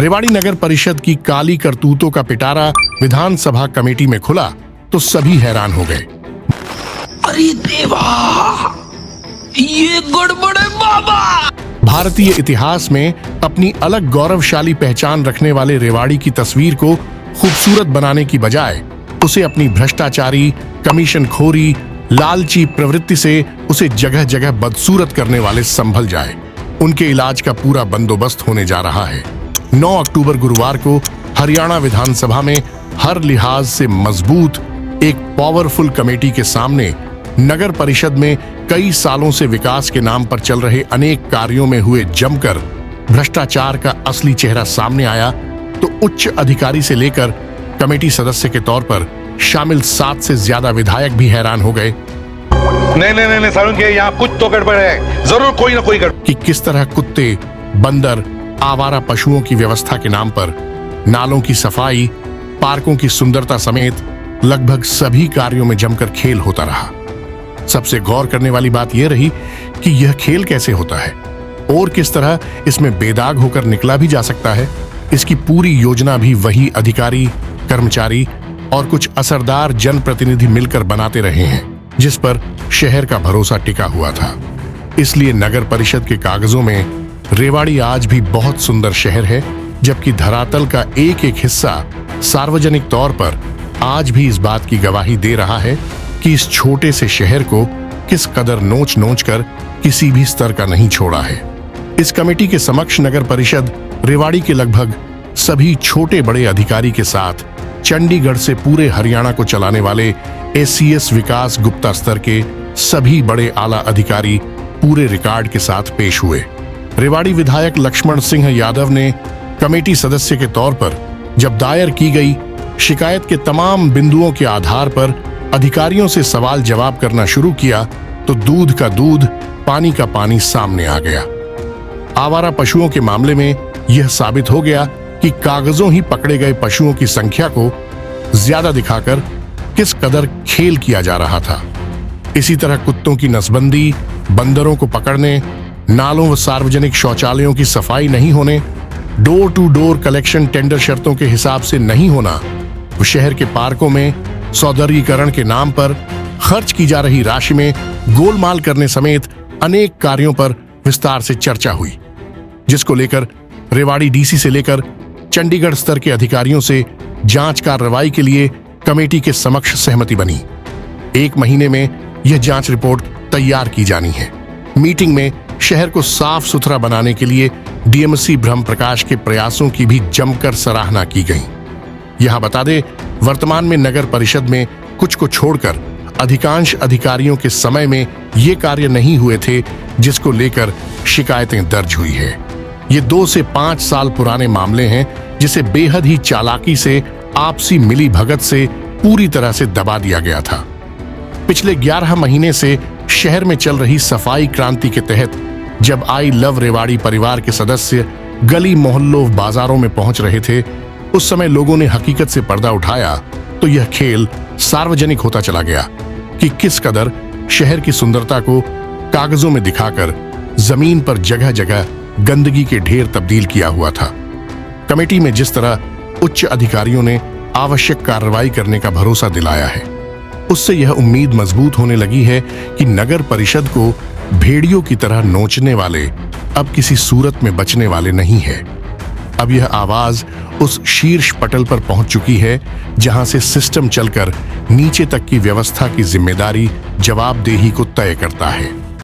रेवाड़ी नगर परिषद की काली करतूतों का पिटारा विधानसभा कमेटी में खुला तो सभी हैरान हो गए। अरे देवा, ये गड़बड़ है बाबा। भारतीय इतिहास में अपनी अलग गौरवशाली पहचान रखने वाले रेवाड़ी की तस्वीर को खूबसूरत बनाने की बजाय उसे अपनी भ्रष्टाचारी, कमीशनखोरी, लालची प्रवृत्ति से उसे जगह जगह बदसूरत करने वाले संभल जाए। उनके इलाज का पूरा बंदोबस्त होने जा रहा है। 9 अक्टूबर गुरुवार को हरियाणा विधानसभा में हर लिहाज से मजबूत एक पावरफुल कमेटी के सामने नगर परिषद में कई सालों से विकास के नाम पर चल रहे अनेक कार्यों में हुए जमकर भ्रष्टाचार का असली चेहरा सामने आया तो उच्च अधिकारी से लेकर कमेटी सदस्य के तौर पर शामिल 7 से ज्यादा विधायक भी हैरान हो गए। नहीं सारुण के यहाँ कुछ तो गड़बड़ है, जरूर कोई ना कोई गड़बड़। कि किस तरह कुत्ते, बंदर, आवारा पशुओं की व्यवस्था के नाम पर नालों की सफाई, पार्कों की सुंदरता समेत लगभग सभी कार्यों में जमकर खेल होता रहा। सबसे गौर करने वाली बात यह रही कि यह खेल कैसे होता है और किस तरह इसमें बेदाग होकर निकला भी जा सकता है। इसकी पूरी योजना भी वही अधिकारी, कर्मचारी और कुछ असरदार जनप्रतिनिधि मिलकर बनाते रहे हैं, जिस पर शहर का भरोसा टिका हुआ था। इसलिए नगर परिषद के कागजों में रेवाड़ी आज भी बहुत सुंदर शहर है, जबकि धरातल का एक एक हिस्सा सार्वजनिक तौर पर आज भी इस बात की गवाही दे रहा है कि इस छोटे से शहर को किस कदर नोच नोच कर किसी भी स्तर का नहीं छोड़ा है। इस कमेटी के समक्ष नगर परिषद रेवाड़ी के लगभग सभी छोटे बड़े अधिकारी के साथ चंडीगढ़ से पूरे हरियाणा को चलाने वाले एसीएस विकास गुप्ता स्तर के सभी बड़े आला अधिकारी पूरे रिकॉर्ड के साथ पेश हुए। रेवाड़ी विधायक लक्ष्मण सिंह यादव ने कमेटी सदस्य के तौर पर जब दायर की गई शिकायत के तमाम बिंदुओं के आधार पर अधिकारियों से सवाल जवाब करना शुरू किया तो दूध का दूध, पानी का पानी सामने आ गया। आवारा पशुओं के मामले में यह साबित हो गया कि कागजों ही पकड़े गए पशुओं की संख्या को ज्यादा दिखाकर किस कदर खेल किया जा रहा था। इसी तरह कुत्तों की नसबंदी, बंदरों को पकड़ने, नालों व सार्वजनिक शौचालयों की सफाई नहीं होने, door to door collection tender शर्तों के हिसाब से नहीं होना, शहर के पार्कों में सौंदर्यीकरण के नाम पर खर्च की जा रही राशि में गोलमाल करने समेत अनेक कार्यों पर विस्तार से चर्चा हुई, जिसको लेकर रेवाड़ी डीसी से लेकर चंडीगढ़ स्तर के अधिकारियों से जांच कार्रवाई के लिए कमेटी के समक्ष सहमति बनी। 1 महीने में यह जांच रिपोर्ट तैयार की जानी है। मीटिंग में शहर को साफ सुथरा बनाने के लिए डीएमसी ब्रह्म प्रकाश के प्रयासों की भी जमकर सराहना की गई। यहां बता दें, वर्तमान में नगर परिषद में कुछ को छोड़कर अधिकांश अधिकारियों के समय में ये कार्य नहीं हुए थे, जिसको लेकर शिकायतें दर्ज हुई है। ये 2 से 5 साल पुराने मामले हैं, जिसे बेहद ही चालाकी से, आपसी मिली भगत से पूरी तरह से दबा दिया गया था। पिछले 11 महीने से शहर में चल रही सफाई क्रांति के तहत जब आई लव रेवाड़ी परिवार के सदस्य गली मोहल्लों बाजारों में पहुंच रहे थे, उस समय लोगों ने हकीकत से पर्दा उठाया तो यह खेल सार्वजनिक होता चला गया कि किस कदर शहर की सुंदरता को कागजों में दिखाकर जमीन पर जगह जगह गंदगी के ढेर तब्दील किया हुआ था। कमेटी में जिस तरह उच्च अधिकारियों ने आवश्यक कार्रवाई करने का भरोसा दिलाया है, उससे यह उम्मीद मजबूत होने लगी है कि नगर परिषद को भेड़ियों की तरह नोचने वाले अब किसी सूरत में बचने वाले नहीं है। अब यह आवाज उस शीर्ष पटल पर पहुंच चुकी है जहां से सिस्टम चलकर नीचे तक की व्यवस्था की जिम्मेदारी, जवाबदेही को तय करता है।